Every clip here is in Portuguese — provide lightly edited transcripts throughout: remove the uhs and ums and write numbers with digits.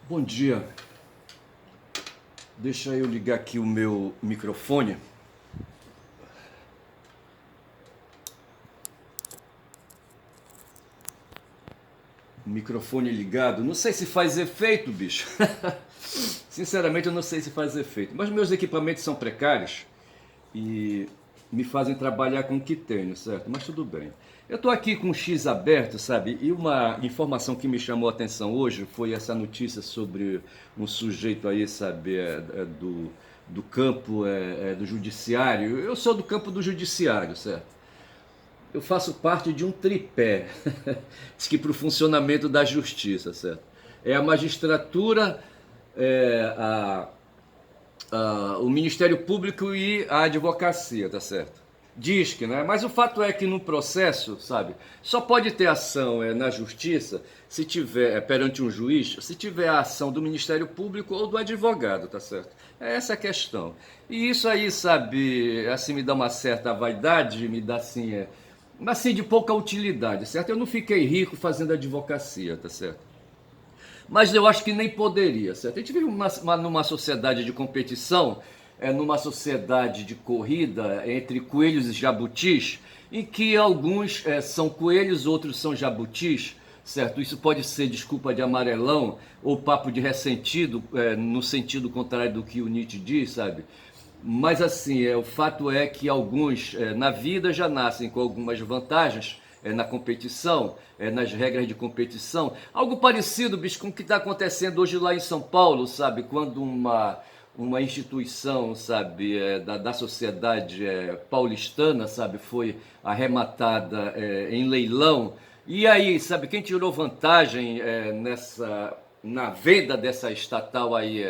Bom dia, deixa eu ligar aqui o meu microfone. Microfone ligado, não sei se faz efeito, bicho. Sinceramente, eu não sei se faz efeito, mas meus equipamentos são precários e me fazem trabalhar com o que tenho, certo? Mas tudo bem. Eu estou aqui com o X aberto, sabe? E uma informação que me chamou a atenção hoje foi essa notícia sobre um sujeito aí, sabe, do campo do judiciário. Eu sou do campo do judiciário, certo? Eu faço parte de um tripé, diz que para o funcionamento da justiça, certo? É a magistratura, é o Ministério Público e a advocacia, tá certo? Diz que, né? Mas o fato é que no processo, sabe, só pode ter ação na justiça se tiver, perante um juiz, se tiver a ação do Ministério Público ou do advogado, tá certo? É essa a questão. E isso aí, sabe, assim me dá uma certa vaidade, me dá assim de pouca utilidade, certo? Eu não fiquei rico fazendo advocacia, tá certo? Mas eu acho que nem poderia, certo? A gente vive numa sociedade de competição, numa sociedade de corrida entre coelhos e jabutis, em que alguns são coelhos, outros são jabutis, certo? Isso pode ser desculpa de amarelão ou papo de ressentido, no sentido contrário do que o Nietzsche diz, sabe? Mas assim, o fato é que alguns na vida já nascem com algumas vantagens na competição, nas regras de competição. Algo parecido, bicho, com o que está acontecendo hoje lá em São Paulo, sabe? Quando uma instituição, sabe, da sociedade paulistana, sabe, foi arrematada em leilão. E aí, sabe, quem tirou vantagem na venda dessa estatal aí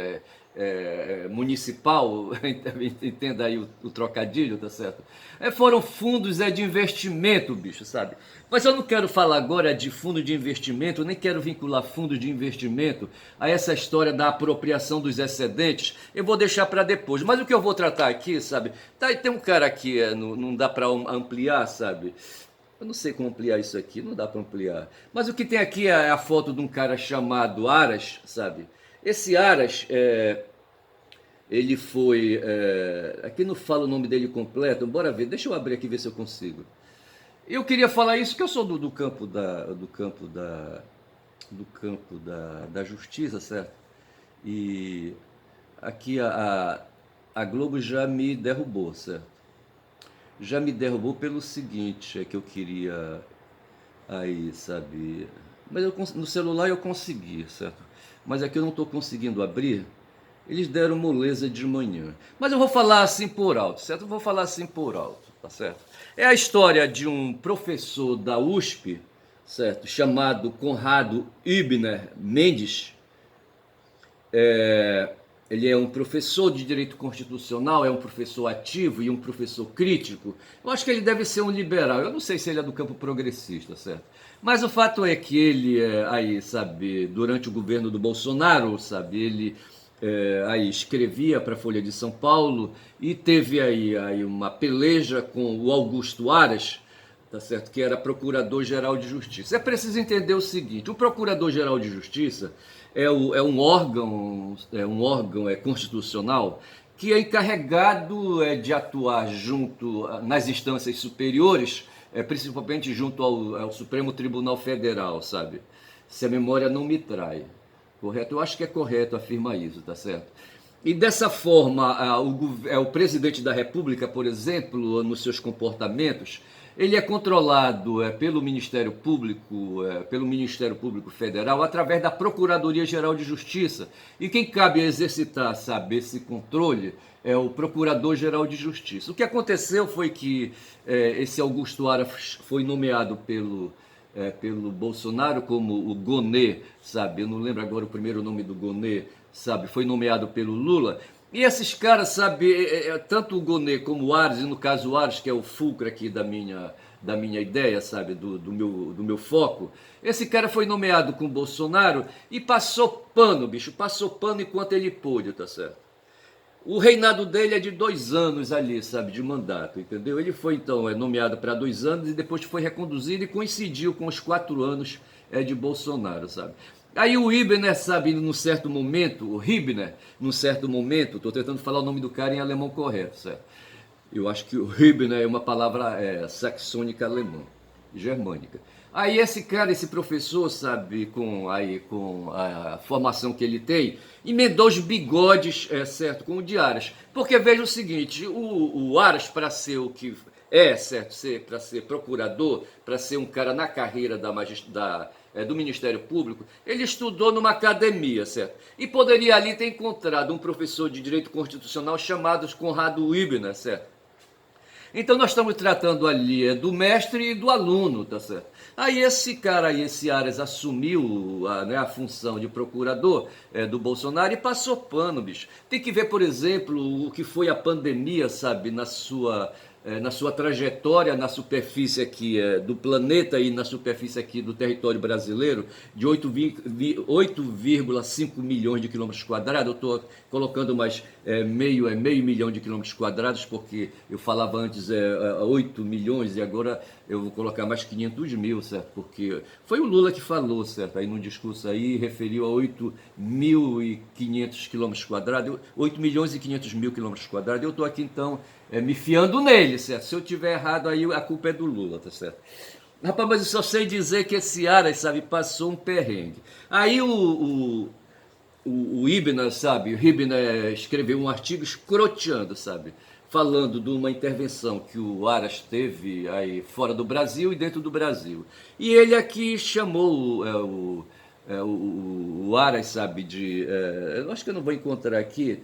municipal, entenda aí o trocadilho, tá certo? Foram fundos de investimento, bicho, sabe? Mas eu não quero falar agora de fundo de investimento, nem quero vincular fundo de investimento a essa história da apropriação dos excedentes. Eu vou deixar para depois. Mas o que eu vou tratar aqui, sabe? Tem um cara aqui, não dá para ampliar, sabe? Eu não sei como ampliar isso aqui, não dá para ampliar. Mas o que tem aqui é a foto de um cara chamado Aras, sabe? Esse Aras, ele foi. Aqui não fala o nome dele completo, bora ver, deixa eu abrir aqui ver se eu consigo. Eu queria falar isso, que eu sou do campo da justiça, certo? E aqui a Globo já me derrubou, certo? Já me derrubou pelo seguinte, é que eu queria aí, sabe? Mas no celular eu consegui, certo? Mas aqui eu não estou conseguindo abrir. Eles deram moleza de manhã. Mas eu vou falar assim por alto, certo? Eu vou falar assim por alto, tá certo? É a história de um professor da USP, certo? Chamado Conrado Ibner Mendes. Ele é um professor de direito constitucional, é um professor ativo e um professor crítico. Eu acho que ele deve ser um liberal. Eu não sei se ele é do campo progressista, certo? Mas o fato é que ele, aí, sabe, durante o governo do Bolsonaro, sabe, ele aí escrevia para a Folha de São Paulo e teve aí uma peleja com o Augusto Aras, tá certo? Que era Procurador-Geral de Justiça. É preciso entender o seguinte: o Procurador-Geral de Justiça é um órgão constitucional que é encarregado de atuar junto nas instâncias superiores, principalmente junto ao Supremo Tribunal Federal, sabe? Se a memória não me trai. Correto? Eu acho que é correto afirmar isso, tá certo? E dessa forma, o presidente da República, por exemplo, nos seus comportamentos, ele é controlado pelo Ministério Público Federal, através da Procuradoria-Geral de Justiça. E quem cabe a exercitar, sabe, esse controle é o Procurador-Geral de Justiça. O que aconteceu foi que esse Augusto Aras foi nomeado pelo Bolsonaro como o Gonê, sabe? Eu não lembro agora o primeiro nome do Gonê, sabe? Foi nomeado pelo Lula. E esses caras, sabe, tanto o Gonê como o Ares, e no caso o Ares, que é o fulcro aqui da minha ideia, sabe, do meu foco, esse cara foi nomeado com o Bolsonaro e passou pano, bicho, passou pano enquanto ele pôde, tá certo? O reinado dele é de 2 anos ali, sabe, de mandato, entendeu? Ele foi, então, nomeado para 2 anos e depois foi reconduzido e coincidiu com os 4 anos de Bolsonaro, sabe? Aí o Hübner, sabe, num certo momento, o Hübner, num certo momento, estou tentando falar o nome do cara em alemão correto, certo? Eu acho que o Hübner é uma palavra saxônica alemã, germânica. Aí esse cara, esse professor, sabe, com a formação que ele tem, emendou os bigodes, certo, com o de Aras. Porque veja o seguinte, o Aras, para ser o que certo, para ser procurador, para ser um cara na carreira do Ministério Público, ele estudou numa academia, certo? E poderia ali ter encontrado um professor de Direito Constitucional chamado Conrado Hübner, certo? Então nós estamos tratando ali do mestre e do aluno, tá certo? Aí esse cara aí, esse Aras, assumiu a função de procurador do Bolsonaro e passou pano, bicho. Tem que ver, por exemplo, o que foi a pandemia, sabe, na sua trajetória na superfície aqui do planeta e na superfície aqui do território brasileiro, de 8,5 milhões de quilômetros quadrados. Eu estou colocando mais meio milhão de quilômetros quadrados, porque eu falava antes 8 milhões e agora eu vou colocar mais 500 mil, certo? Porque foi o Lula que falou, certo? Aí num discurso aí referiu a 8.500 quilômetros quadrados, 8 milhões e 500 mil quilômetros quadrados. Eu estou aqui então me fiando nele, certo? Se eu tiver errado aí a culpa é do Lula, tá certo? Rapaz, mas eu só sei dizer que esse Aras, sabe, passou um perrengue. Aí o Ibner, sabe, o Ibner escreveu um artigo escroteando, sabe, falando de uma intervenção que o Aras teve aí fora do Brasil e dentro do Brasil. E ele aqui chamou o Aras, sabe, eu acho que eu não vou encontrar aqui,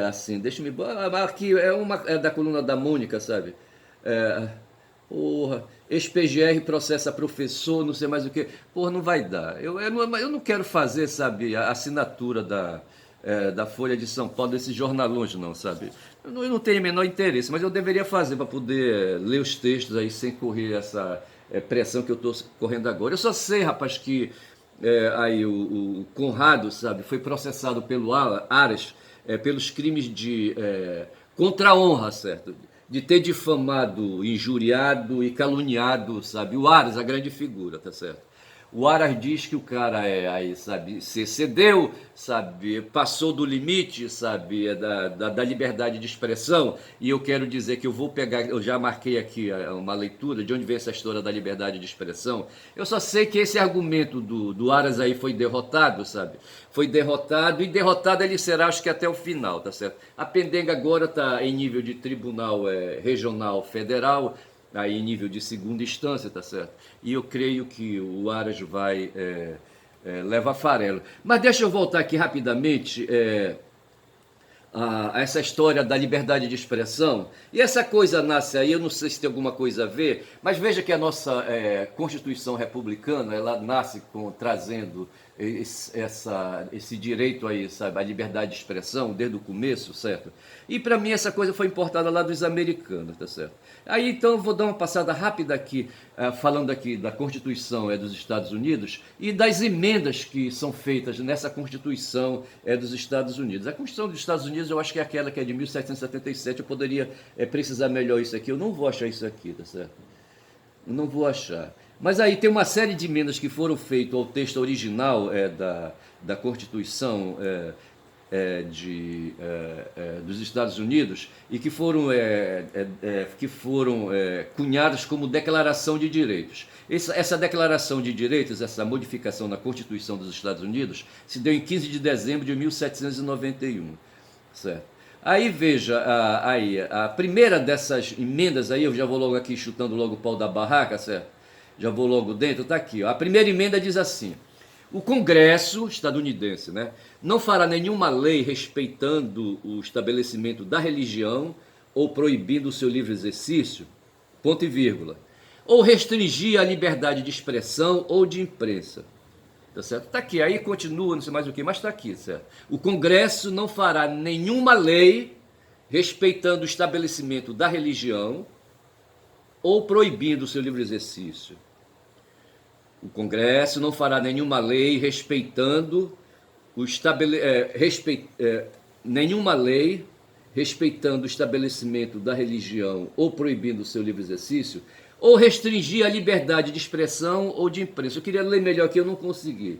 assim, deixa-me... Aqui é da coluna da Mônica, sabe? É, porra, ex-PGR processa professor, não sei mais o que. Porra, não vai dar. Eu não quero fazer, sabe, a assinatura da Folha de São Paulo, desses jornalões, não, sabe? Eu não tenho o menor interesse, mas eu deveria fazer para poder ler os textos aí sem correr essa pressão que eu estou correndo agora. Eu só sei, rapaz, que aí o Conrado, sabe, foi processado pelo Aras pelos crimes de contra a honra, certo? De ter difamado, injuriado e caluniado, sabe? O Aras, a grande figura, tá certo? O Aras diz que o cara aí, sabe, se cedeu, sabe, passou do limite, sabe, da liberdade de expressão. E eu quero dizer que eu vou pegar, eu já marquei aqui uma leitura de onde vem essa história da liberdade de expressão. Eu só sei que esse argumento do Aras aí foi derrotado, sabe? Foi derrotado e derrotado ele será, acho que até o final, tá certo? A pendenga agora está em nível de tribunal regional federal, aí em nível de segunda instância, tá certo? E eu creio que o Aras vai levar farelo. Mas deixa eu voltar aqui rapidamente a essa história da liberdade de expressão. E essa coisa nasce aí, eu não sei se tem alguma coisa a ver, mas veja que a nossa Constituição republicana, ela nasce trazendo esse direito aí, sabe, a liberdade de expressão desde o começo, certo? E para mim essa coisa foi importada lá dos americanos, tá certo? Aí então vou dar uma passada rápida aqui, falando aqui da Constituição dos Estados Unidos e das emendas que são feitas nessa Constituição dos Estados Unidos. A Constituição dos Estados Unidos eu acho que é aquela que é de 1777, eu poderia precisar melhor isso aqui, eu não vou achar isso aqui, tá certo? Eu não vou achar. Mas aí tem uma série de emendas que foram feitas ao texto original da Constituição dos Estados Unidos e que foram cunhadas como Declaração de Direitos. Essa Declaração de Direitos, essa modificação na Constituição dos Estados Unidos, se deu em 15 de dezembro de 1791. Certo? Aí veja, a primeira dessas emendas aí, eu já vou logo aqui chutando logo o pau da barraca, certo? Já vou logo dentro, tá aqui. Ó. A primeira emenda diz assim: o Congresso estadunidense, né, não fará nenhuma lei respeitando o estabelecimento da religião ou proibindo o seu livre exercício, ponto e vírgula, ou restringir a liberdade de expressão ou de imprensa. Tá certo? Tá aqui, aí continua, não sei mais o que, mas tá aqui, certo? O Congresso não fará nenhuma lei respeitando o estabelecimento da religião ou proibindo o seu livre exercício. O Congresso não fará nenhuma lei respeitando nenhuma lei respeitando o estabelecimento da religião ou proibindo o seu livre exercício, ou restringir a liberdade de expressão ou de imprensa. Eu queria ler melhor aqui, eu não consegui.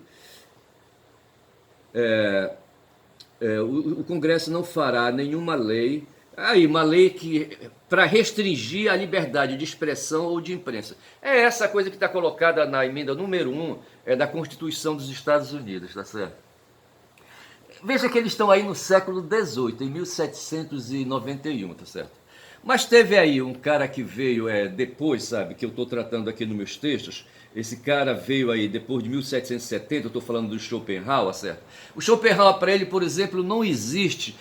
O Congresso não fará nenhuma lei, aí uma lei que para restringir a liberdade de expressão ou de imprensa. É essa coisa que está colocada na emenda número 1 da Constituição dos Estados Unidos, tá certo? Veja que eles estão aí no século XVIII, em 1791, tá certo? Mas teve aí um cara que veio depois, sabe, que eu estou tratando aqui nos meus textos. Esse cara veio aí depois de 1770, eu estou falando do Schopenhauer, certo? O Schopenhauer, para ele, por exemplo, não existe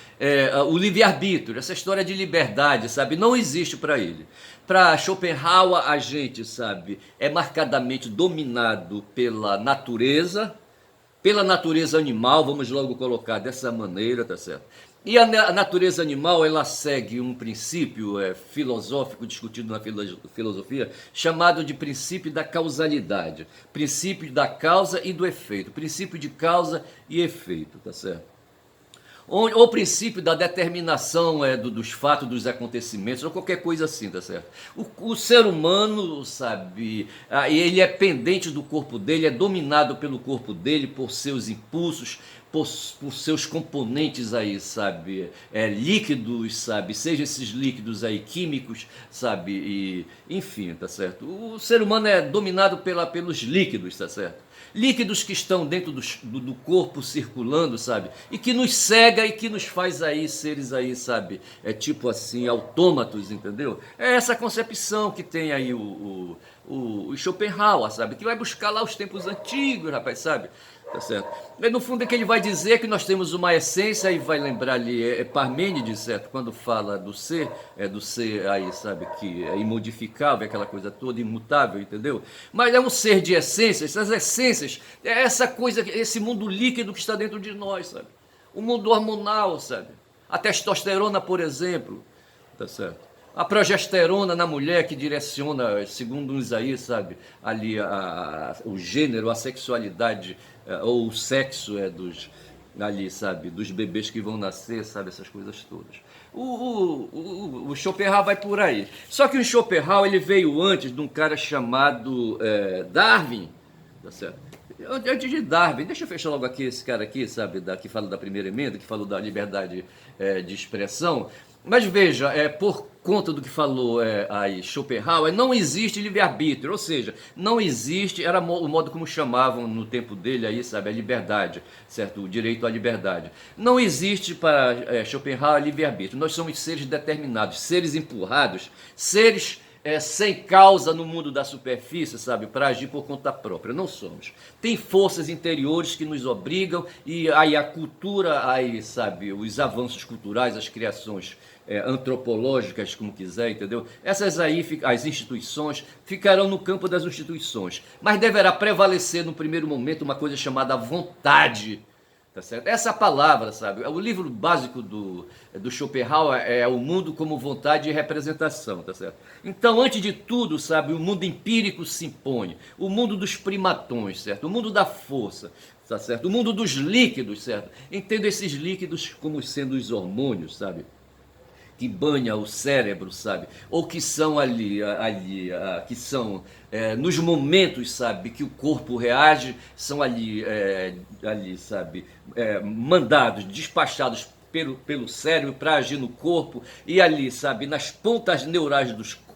o livre-arbítrio, essa história de liberdade, sabe? Não existe para ele. Para Schopenhauer, a gente, sabe, é marcadamente dominado pela natureza animal, vamos logo colocar dessa maneira, tá certo? E a natureza animal, ela segue um princípio filosófico discutido na filosofia, chamado de princípio da causalidade, princípio da causa e do efeito, princípio de causa e efeito, tá certo? Ou o princípio da determinação dos fatos, dos acontecimentos, ou qualquer coisa assim, tá certo? O ser humano, sabe, ele é pendente do corpo dele, é dominado pelo corpo dele, por seus impulsos, por seus componentes aí, sabe, líquidos, sabe, seja esses líquidos aí químicos, sabe, e enfim, tá certo? O ser humano é dominado pelos líquidos, tá certo? Líquidos que estão dentro do corpo circulando, sabe? E que nos cega e que nos faz aí seres aí, sabe? Tipo assim, autômatos, entendeu? É essa concepção que tem aí o Schopenhauer, sabe? Que vai buscar lá os tempos antigos, rapaz, sabe? Tá certo? E no fundo é que ele vai dizer que nós temos uma essência e vai lembrar ali Parmênides, certo? Quando fala do ser aí, sabe, que é imodificável, aquela coisa toda, imutável, entendeu? Mas é um ser de essências, essas essências, é essa coisa, esse mundo líquido que está dentro de nós, sabe? O mundo hormonal, sabe? A testosterona, por exemplo, tá certo? A progesterona na mulher que direciona, segundo uns aí, sabe, ali o gênero, a sexualidade ou o sexo ali, sabe, dos bebês que vão nascer, sabe, essas coisas todas. O Schopenhauer vai por aí. Só que o Schopenhauer ele veio antes de um cara chamado Darwin, tá certo? Antes de Darwin, deixa eu fechar logo aqui esse cara aqui, sabe, que fala da primeira emenda, que falou da liberdade de expressão. Mas veja, por conta do que falou aí Schopenhauer, não existe livre-arbítrio, ou seja, não existe, era o modo como chamavam no tempo dele aí, sabe, a liberdade, certo? O direito à liberdade. Não existe para Schopenhauer livre-arbítrio, nós somos seres determinados, seres empurrados, seres sem causa no mundo da superfície, sabe, para agir por conta própria. Não somos. Tem forças interiores que nos obrigam e aí a cultura, aí, sabe, os avanços culturais, as criações antropológicas, como quiser, entendeu? Essas aí, as instituições, ficarão no campo das instituições. Mas deverá prevalecer no primeiro momento uma coisa chamada vontade. Tá certo? Essa palavra, sabe? O livro básico do Schopenhauer é O Mundo como Vontade e Representação, tá certo? Então, antes de tudo, sabe, o mundo empírico se impõe, o mundo dos primatões, certo? O mundo da força, tá certo? O mundo dos líquidos, certo? Entendo esses líquidos como sendo os hormônios, sabe? Que banha o cérebro, sabe? Ou que são que são nos momentos, sabe, que o corpo reage, são sabe, mandados, despachados pelo cérebro para agir no corpo e ali, sabe, nas pontas neurais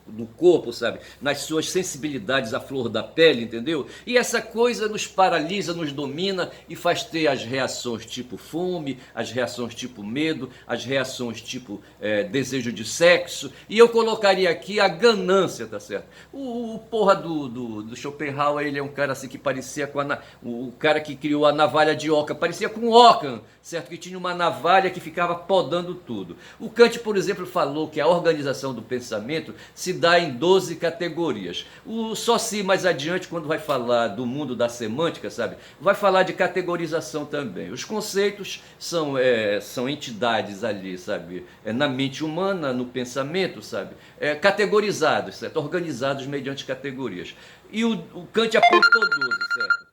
do corpo, sabe, nas suas sensibilidades à flor da pele, entendeu? E essa coisa nos paralisa, nos domina e faz ter as reações tipo fome, as reações tipo medo, as reações tipo desejo de sexo, e eu colocaria aqui a ganância, tá certo? O porra do Schopenhauer, ele é um cara assim que parecia com o cara que criou a navalha de Ockham, parecia com Ockham, certo? Que tinha uma navalha que ficava podando tudo. O Kant, por exemplo, falou que a organização do pensamento se dá em 12 categorias. O Saussure, mais adiante, quando vai falar do mundo da semântica, sabe, vai falar de categorização também. Os conceitos são entidades ali, sabe, na mente humana, no pensamento, sabe, categorizados, certo, organizados mediante categorias. E o Kant apontou 12, certo?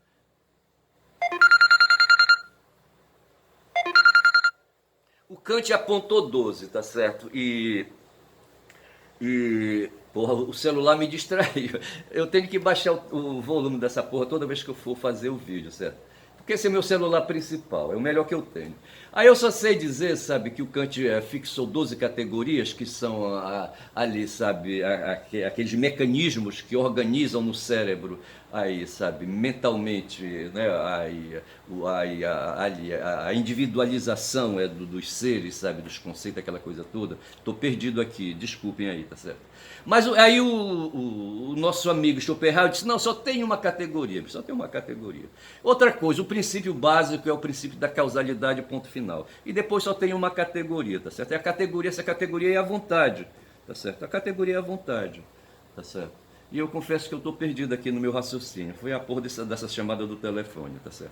O Kant apontou 12, tá certo? Porra, o celular me distraiu. Eu tenho que baixar o volume dessa porra toda vez que eu for fazer o vídeo, certo? porque esse é meu celular principal, é o melhor que eu tenho. Aí eu só sei dizer, sabe, que o Kant fixou 12 categorias, que são ali, sabe, aqueles mecanismos que organizam no cérebro, aí, sabe, mentalmente, né, a individualização dos seres, sabe, dos conceitos, aquela coisa toda. Estou perdido aqui, desculpem aí, tá certo? Mas aí o nosso amigo Schopenhauer disse, não, só tem uma categoria, só tem uma categoria. Outra coisa, o princípio básico é o princípio da causalidade, ponto final. E depois só tem uma categoria, tá certo? E a categoria, essa categoria é a vontade, tá certo? A categoria é a vontade, tá certo? E eu confesso que eu estou perdido aqui no meu raciocínio. Foi a porra dessa chamada do telefone, tá certo?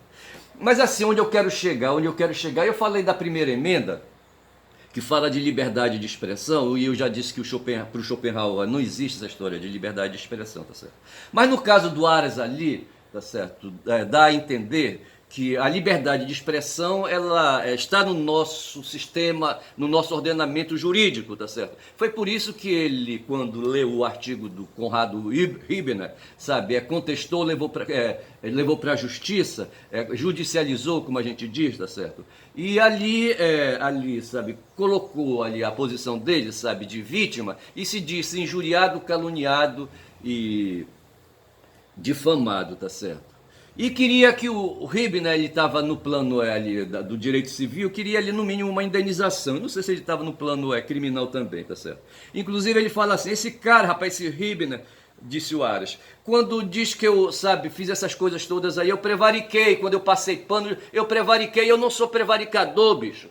Mas assim, onde eu quero chegar, eu falei da primeira emenda, que fala de liberdade de expressão, e eu já disse que para o Schopenhauer não existe essa história de liberdade de expressão, tá certo? Mas no caso do Aras ali, tá certo, dá a entender que a liberdade de expressão ela está no nosso sistema, no nosso ordenamento jurídico, tá certo? Foi por isso que ele, quando leu o artigo do Conrado Hübner, sabe, contestou, levou para a justiça, judicializou, como a gente diz, tá certo? E ali, sabe, colocou ali a posição dele, sabe, de vítima e se disse injuriado, caluniado e difamado, tá certo? E queria que o Hübner, ele estava no plano ali do direito civil, queria ali no mínimo uma indenização. Eu não sei se ele estava no plano criminal também, tá certo? Inclusive ele fala assim, esse cara, rapaz, esse Hübner, disse o Aras, quando diz que eu, sabe, fiz essas coisas todas aí, eu prevariquei, quando eu passei pano, eu prevariquei, eu não sou prevaricador, bicho.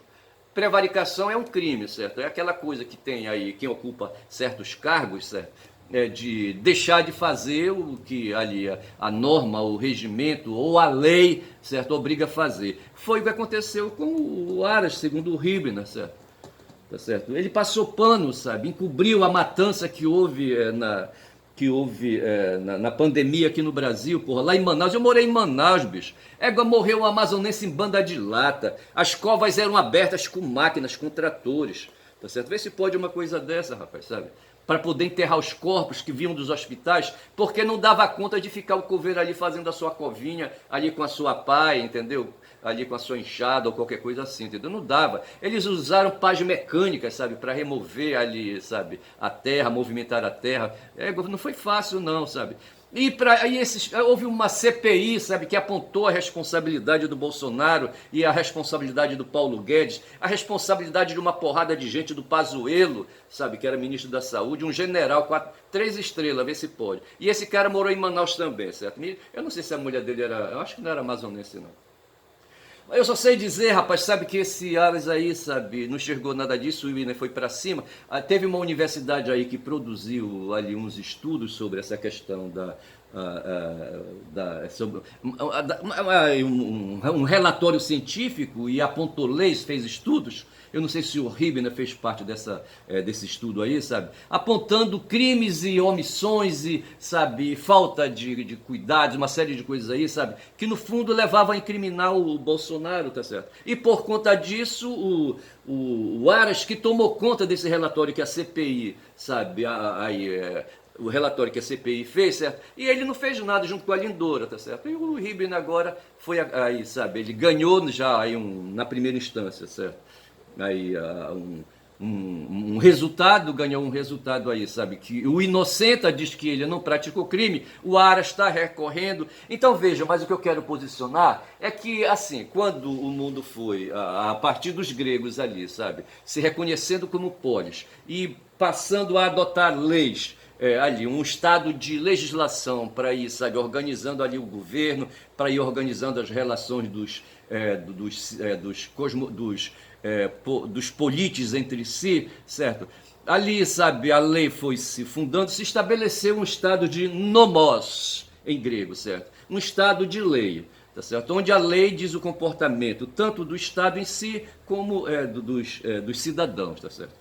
Prevaricação é um crime, certo? É aquela coisa que tem aí, quem ocupa certos cargos, certo? De deixar de fazer o que ali a norma, o regimento ou a lei, certo, obriga a fazer. Foi o que aconteceu com o Aras, segundo o Hübner, certo? Tá certo? Ele passou pano, sabe, encobriu a matança que houve na pandemia aqui no Brasil, porra, lá em Manaus. Eu morei em Manaus, bicho. Égua, morreu um amazonense em banda de lata. As covas eram abertas com máquinas, com tratores. Tá certo? Vê se pode uma coisa dessa, rapaz, sabe? Para poder enterrar os corpos que vinham dos hospitais, porque não dava conta de ficar o coveiro ali fazendo a sua covinha, ali com a sua pá, entendeu? Ali com a sua enxada ou qualquer coisa assim, entendeu? Não dava. Eles usaram pás mecânicas, sabe, para remover ali, sabe, a terra, movimentar a terra. Não foi fácil não, sabe? Houve uma CPI, sabe, que apontou a responsabilidade do Bolsonaro e a responsabilidade do Paulo Guedes, a responsabilidade de uma porrada de gente, do Pazuello, sabe, que era ministro da Saúde, um general, 3 estrelas, vê se pode. E esse cara morou em Manaus também, certo? Eu não sei se a mulher dele era, eu acho que não era amazonense, não. Eu só sei dizer, rapaz, sabe que esse Aras aí, sabe, não enxergou nada disso, o William foi para cima. Teve uma universidade aí que produziu ali uns estudos sobre essa questão sobre, um relatório científico e apontou leis, fez estudos. Eu não sei se o Hübner fez parte desse estudo aí, sabe? Apontando crimes e omissões e, sabe, falta de cuidados, uma série de coisas aí, sabe? Que no fundo levavam a incriminar o Bolsonaro, tá certo? E por conta disso, o Aras, que tomou conta desse relatório que a CPI, sabe, o relatório que a CPI fez, certo? E ele não fez nada junto com a Lindora, tá certo? E o Hübner agora foi aí, sabe? Ele ganhou já aí na primeira instância, certo? Aí um resultado, ganhou um resultado aí, sabe? Que o Inocenta diz que ele não praticou crime, o Aras está recorrendo. Então veja, mas o que eu quero posicionar é que, assim, quando o mundo foi, a partir dos gregos ali, sabe? Se reconhecendo como polis e passando a adotar leis, ali um estado de legislação para ir, sabe, organizando ali o governo, para ir organizando as relações dos polites entre si, certo? Ali, sabe, a lei foi se fundando, se estabeleceu um estado de nomos, em grego, certo? Um estado de lei, tá certo? Onde a lei diz o comportamento tanto do Estado em si como dos cidadãos, tá certo?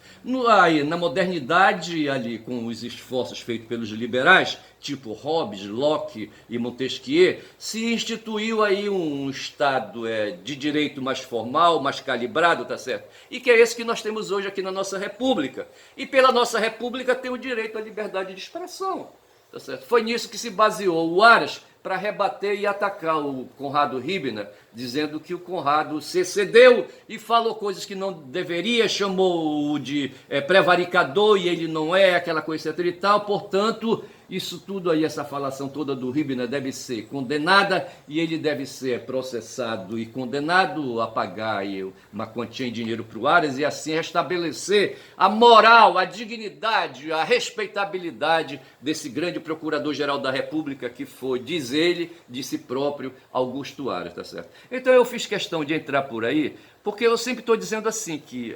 Aí, na modernidade, ali com os esforços feitos pelos liberais, tipo Hobbes, Locke e Montesquieu, se instituiu aí um Estado de direito mais formal, mais calibrado, tá certo? E que é esse que nós temos hoje aqui na nossa República. E pela nossa República tem o direito à liberdade de expressão, tá certo? Foi nisso que se baseou o Aras para rebater e atacar o Conrado Hübner, dizendo que o Conrado se excedeu e falou coisas que não deveria, chamou-o de prevaricador e ele não é, aquela coisa etc e tal, portanto, isso tudo aí, essa falação toda do Ribner deve ser condenada e ele deve ser processado e condenado a pagar aí uma quantia em dinheiro para o Aras e assim restabelecer a moral, a dignidade, a respeitabilidade desse grande procurador-geral da República que foi, diz ele, de si próprio, Augusto Aras, tá certo? Então eu fiz questão de entrar por aí, porque eu sempre estou dizendo assim que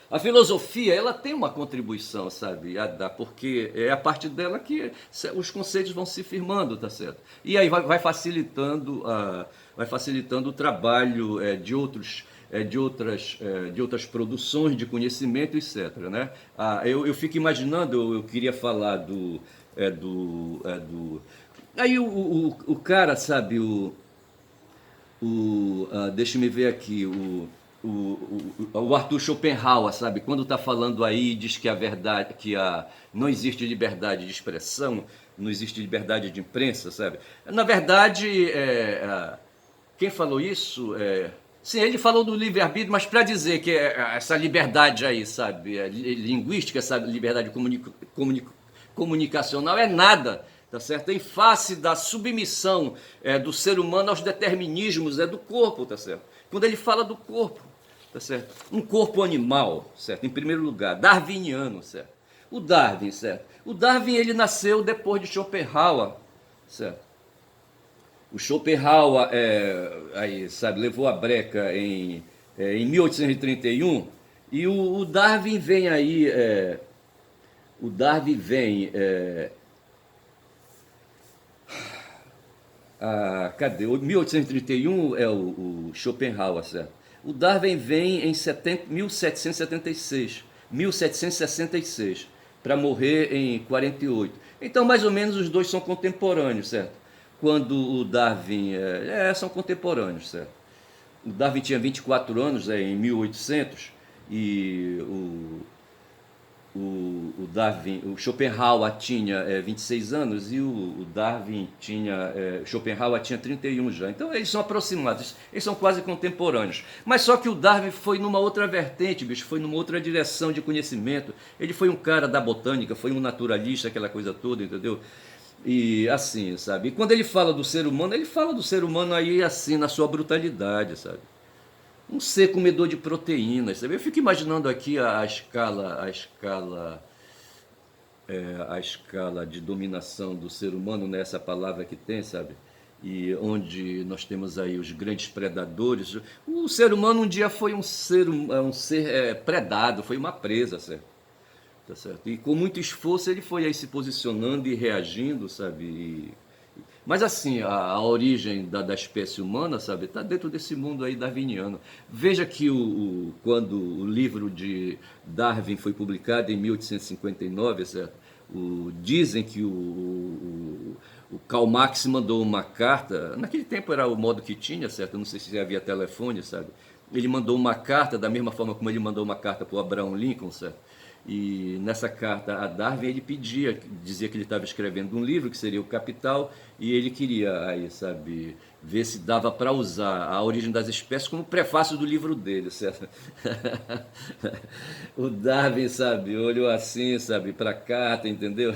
a filosofia, ela tem uma contribuição, sabe, a dar, porque é a partir dela que os conceitos vão se firmando, tá certo? E aí vai facilitando, vai facilitando o trabalho de outras produções de conhecimento, etc. Né? Eu fico imaginando, eu queria falar aí o cara, sabe, deixa-me ver aqui, o Arthur Schopenhauer, sabe, quando está falando aí, diz que a verdade, não existe liberdade de expressão, não existe liberdade de imprensa, sabe? Na verdade, quem falou isso? Sim, ele falou do livre-arbítrio, mas para dizer que essa liberdade aí, sabe, linguística, essa liberdade comunicacional é nada, tá certo? Em face da submissão do ser humano aos determinismos do corpo, tá certo? Quando ele fala do corpo, tá certo? Um corpo animal, certo? Em primeiro lugar, darwiniano, certo? O Darwin, certo? O Darwin, ele nasceu depois de Schopenhauer, certo? O Schopenhauer, aí, sabe, levou a breca em 1831 e o Darwin vem aí, o Darwin vem, cadê? 1831 é o Schopenhauer, certo? O Darwin vem em 1766, para morrer em 48. Então, mais ou menos, os dois são contemporâneos, certo? Quando o Darwin... são contemporâneos, certo? O Darwin tinha 24 anos, em 1800, e o Darwin, o Schopenhauer tinha 26 anos e o Darwin tinha, Schopenhauer tinha 31 já. Então eles são aproximados, eles são quase contemporâneos. Mas só que o Darwin foi numa outra vertente, bicho, foi numa outra direção de conhecimento. Ele foi um cara da botânica, foi um naturalista, aquela coisa toda, entendeu? E assim, sabe? E quando ele fala do ser humano, ele fala do ser humano aí assim, na sua brutalidade, sabe? Um ser comedor de proteínas, sabe? Eu fico imaginando aqui a escala de dominação do ser humano, nessa palavra que tem, sabe? E onde nós temos aí os grandes predadores. O ser humano um dia foi um ser predado, foi uma presa, certo? Tá certo? E com muito esforço ele foi aí se posicionando e reagindo, sabe? Mas assim, a origem da espécie humana, sabe, está dentro desse mundo aí darwiniano. Veja que quando o livro de Darwin foi publicado em 1859, certo? Dizem que o Karl Marx mandou uma carta, naquele tempo era o modo que tinha, certo? Eu não sei se havia telefone, sabe? Ele mandou uma carta, da mesma forma como ele mandou uma carta para o Abraham Lincoln, certo? E nessa carta a Darwin ele dizia que ele estava escrevendo um livro que seria o Capital e ele queria aí, sabe, ver se dava para usar A Origem das Espécies como prefácio do livro dele, certo? O Darwin, sabe, olhou assim, sabe, para a carta, entendeu?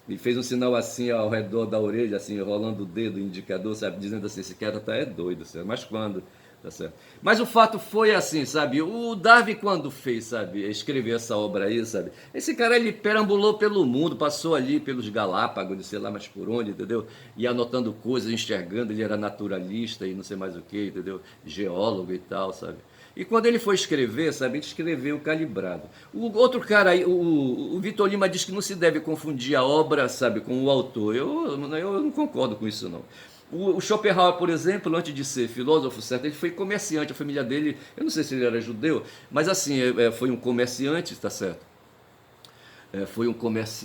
E fez um sinal assim ao redor da orelha, assim, rolando o dedo, o indicador, sabe, dizendo assim, esse cara tá doido, certo? Mas quando? Tá certo. Mas o fato foi assim, sabe? O Darwin, quando fez, sabe, escreveu essa obra aí, sabe? Esse cara, ele perambulou pelo mundo, passou ali pelos Galápagos, sei lá mais por onde, entendeu? E anotando coisas, enxergando, ele era naturalista e não sei mais o que, entendeu? Geólogo e tal, sabe? E quando ele foi escrever, sabe, ele escreveu calibrado. O outro cara aí, o Vitor Lima diz que não se deve confundir a obra, sabe, com o autor. Eu não concordo com isso, não. O Schopenhauer, por exemplo, antes de ser filósofo, certo? Ele foi comerciante, a família dele, eu não sei se ele era judeu, mas assim, foi um comerciante, tá certo? Foi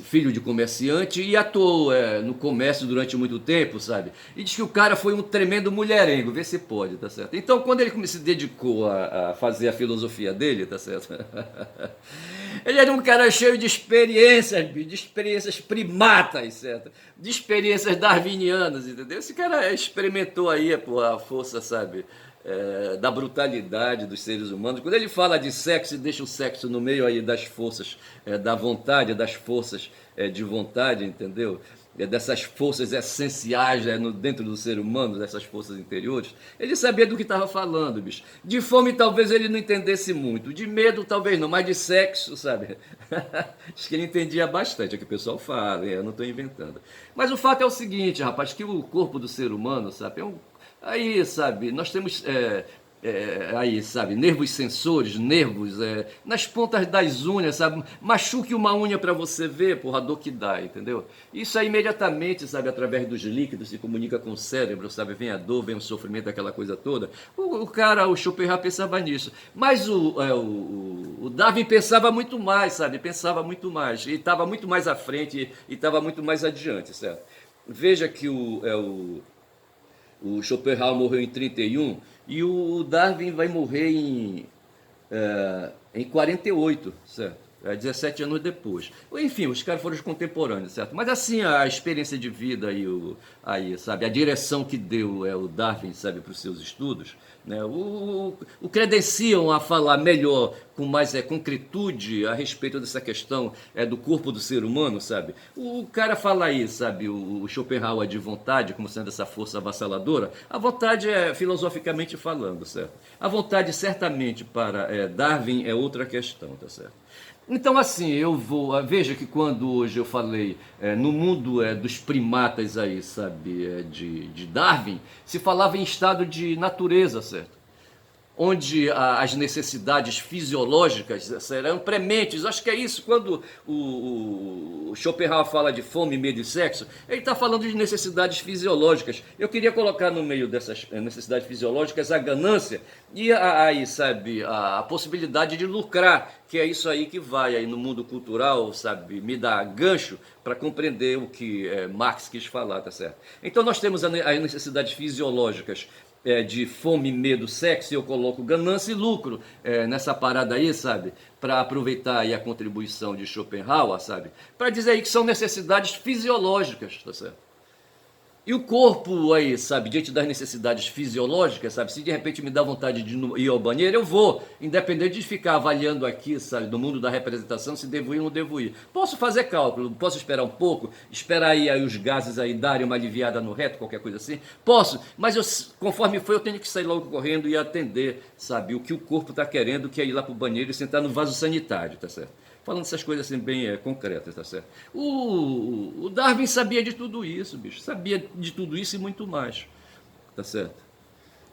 filho de comerciante e atuou no comércio durante muito tempo, sabe? E diz que o cara foi um tremendo mulherengo, vê se pode, tá certo? Então, quando ele se dedicou a fazer a filosofia dele, tá certo? Ele era um cara cheio de experiências, bicho, de experiências primatas, certo? De experiências darwinianas, entendeu? Esse cara experimentou aí, pô, a força, sabe, da brutalidade dos seres humanos. Quando ele fala de sexo e deixa o sexo no meio aí das forças da vontade, das forças de vontade, entendeu? Dessas forças essenciais dentro do ser humano, dessas forças interiores, ele sabia do que estava falando, bicho. De fome talvez ele não entendesse muito, de medo talvez não, mas de sexo, sabe? Acho que ele entendia bastante, é o que o pessoal fala, eu não estou inventando. Mas o fato é o seguinte, rapaz, que o corpo do ser humano, sabe, aí, sabe, nós temos aí, sabe, nervos sensores, nervos nas pontas das unhas, sabe? Machuque uma unha para você ver, porra, a dor que dá, entendeu? Isso aí imediatamente, sabe, através dos líquidos se comunica com o cérebro, sabe? Vem a dor, vem o sofrimento, aquela coisa toda. O Schopenhauer pensava nisso. Mas o Darwin pensava muito mais, sabe? Pensava muito mais. E estava muito mais à frente e estava muito mais adiante, certo? Veja que o Schopenhauer morreu em 31 e o Darwin vai morrer em 48, certo? 17 anos depois. Enfim, os caras foram os contemporâneos, certo? Mas assim, a experiência de vida aí, sabe, a direção que deu o Darwin, sabe, para os seus estudos, né, o credenciam a falar melhor, com mais concretude a respeito dessa questão do corpo do ser humano, sabe? O cara fala aí, sabe, o Schopenhauer de vontade, como sendo essa força avassaladora. A vontade filosoficamente falando, certo? A vontade certamente para Darwin é outra questão, tá certo? Então, assim, veja que quando hoje eu falei no mundo dos primatas aí, sabe, de Darwin, se falava em estado de natureza, certo? Onde as necessidades fisiológicas serão prementes. Acho que é isso, quando o Schopenhauer fala de fome, medo e sexo, ele está falando de necessidades fisiológicas. Eu queria colocar no meio dessas necessidades fisiológicas a ganância e aí, sabe, a possibilidade de lucrar, que é isso aí que vai aí no mundo cultural, sabe, me dá gancho para compreender o que Marx quis falar, tá certo? Então nós temos as necessidades fisiológicas de fome, medo, sexo, e eu coloco ganância e lucro nessa parada aí, sabe? Para aproveitar aí a contribuição de Schopenhauer, sabe? Para dizer aí que são necessidades fisiológicas, tá certo? E o corpo aí, sabe, diante das necessidades fisiológicas, sabe, se de repente me dá vontade de ir ao banheiro, eu vou, independente de ficar avaliando aqui, sabe, do mundo da representação, se devo ir ou não devo ir. Posso fazer cálculo, posso esperar um pouco, esperar aí os gases aí darem uma aliviada no reto, qualquer coisa assim? Posso, mas conforme for, eu tenho que sair logo correndo e atender, sabe, o que o corpo está querendo, que é ir lá para o banheiro e sentar no vaso sanitário, tá certo? Falando essas coisas assim bem concretas, tá certo? O Darwin sabia de tudo isso, bicho. Sabia de tudo isso e muito mais, tá certo?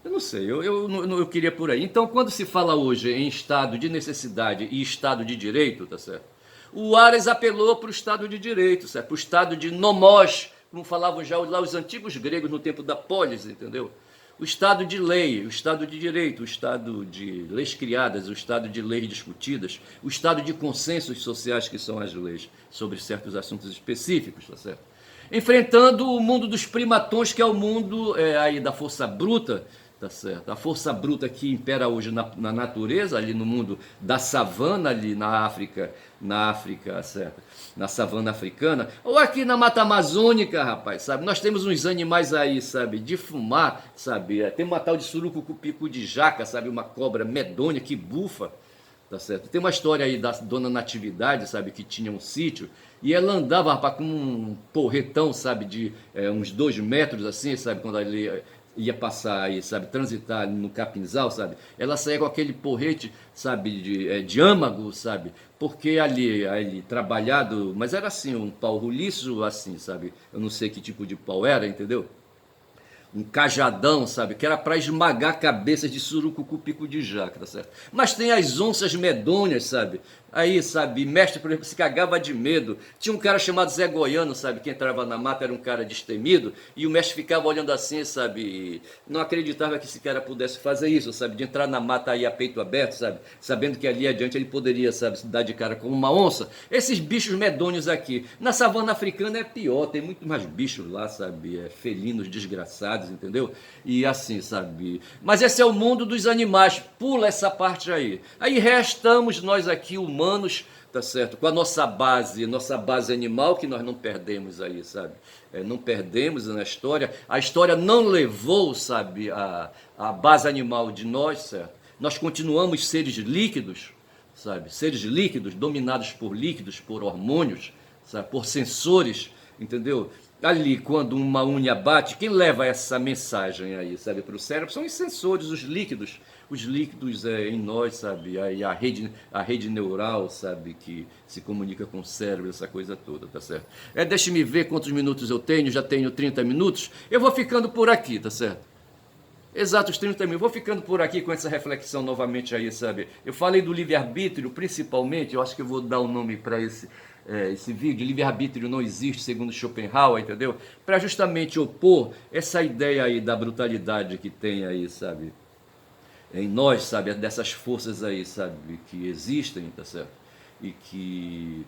Eu não sei, eu queria por aí. Então, quando se fala hoje em estado de necessidade e estado de direito, tá certo? O Ares apelou para o estado de direito, certo? Para o estado de nomos, como falavam já lá os antigos gregos no tempo da polis, entendeu? O estado de lei, o estado de direito, o estado de leis criadas, o estado de leis discutidas, o estado de consensos sociais que são as leis sobre certos assuntos específicos, tá certo? Enfrentando o mundo dos primatões, que é o mundo aí da força bruta, tá certo? A força bruta que impera hoje na natureza, ali no mundo da savana, ali na África, certo? Na savana africana, ou aqui na Mata Amazônica, rapaz, sabe? Nós temos uns animais aí, sabe, de fumar, sabe? Tem uma tal de surucucu-pico de jaca, sabe? Uma cobra medonha que bufa, tá certo? Tem uma história aí da dona Natividade, sabe? Que tinha um sítio e ela andava, rapaz, com um porretão, sabe? De uns 2 metros, assim, sabe? Quando ele ia passar aí, sabe, transitar no capinzal, sabe, ela saía com aquele porrete, sabe, de âmago, sabe, porque ali trabalhado, mas era assim, um pau roliço, assim, sabe, eu não sei que tipo de pau era, entendeu? Um cajadão, sabe, que era para esmagar cabeças de surucucu pico de jaca, tá certo? Mas tem as onças medonhas, sabe? Aí, sabe, mestre, por exemplo, se cagava de medo. Tinha um cara chamado Zé Goiano, sabe, que entrava na mata, era um cara destemido, e o mestre ficava olhando assim, sabe, e não acreditava que esse cara pudesse fazer isso, sabe, de entrar na mata aí a peito aberto, sabe, sabendo que ali adiante ele poderia, sabe, se dar de cara com uma onça. Esses bichos medonhos aqui. Na savana africana é pior, tem muito mais bichos lá, sabe, felinos desgraçados, entendeu? E assim, sabe, mas esse é o mundo dos animais, pula essa parte aí. Aí restamos nós aqui, humanos, tá certo? Com a nossa base animal, que nós não perdemos aí, sabe? Não perdemos na história. A história não levou, sabe, a base animal de nós, certo? Nós continuamos seres líquidos, sabe? Seres líquidos, dominados por líquidos, por hormônios, sabe? Por sensores, entendeu? Ali, quando uma unha bate, quem leva essa mensagem aí, sabe, para o cérebro são os sensores, os líquidos em nós, sabe, aí a rede neural, sabe, que se comunica com o cérebro, essa coisa toda, tá certo? Deixe-me ver quantos minutos eu tenho, já tenho 30 minutos, eu vou ficando por aqui, tá certo? Exato, os 30 mil. Vou ficando por aqui com essa reflexão novamente aí, sabe? Eu falei do livre-arbítrio, principalmente, eu acho que eu vou dar um nome para esse vídeo, livre-arbítrio não existe, segundo Schopenhauer, entendeu? Para justamente opor essa ideia aí da brutalidade que tem aí, sabe? Em nós, sabe? Dessas forças aí, sabe? Que existem, tá certo? E que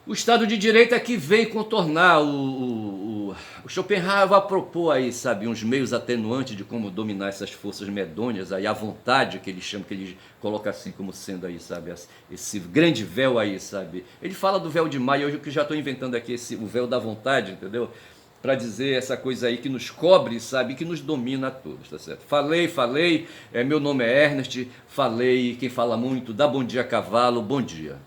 o Estado de Direito é que veio contornar o Schopenhauer vai propor aí, sabe, uns meios atenuantes de como dominar essas forças medonhas aí, a vontade que ele chama, que ele coloca assim como sendo aí, sabe, esse grande véu aí, sabe. Ele fala do véu de Maia, hoje que já estou inventando aqui o véu da vontade, entendeu? Para dizer essa coisa aí que nos cobre, sabe, que nos domina a todos, tá certo? Falei, meu nome é Ernest, falei, quem fala muito, dá bom dia cavalo, bom dia.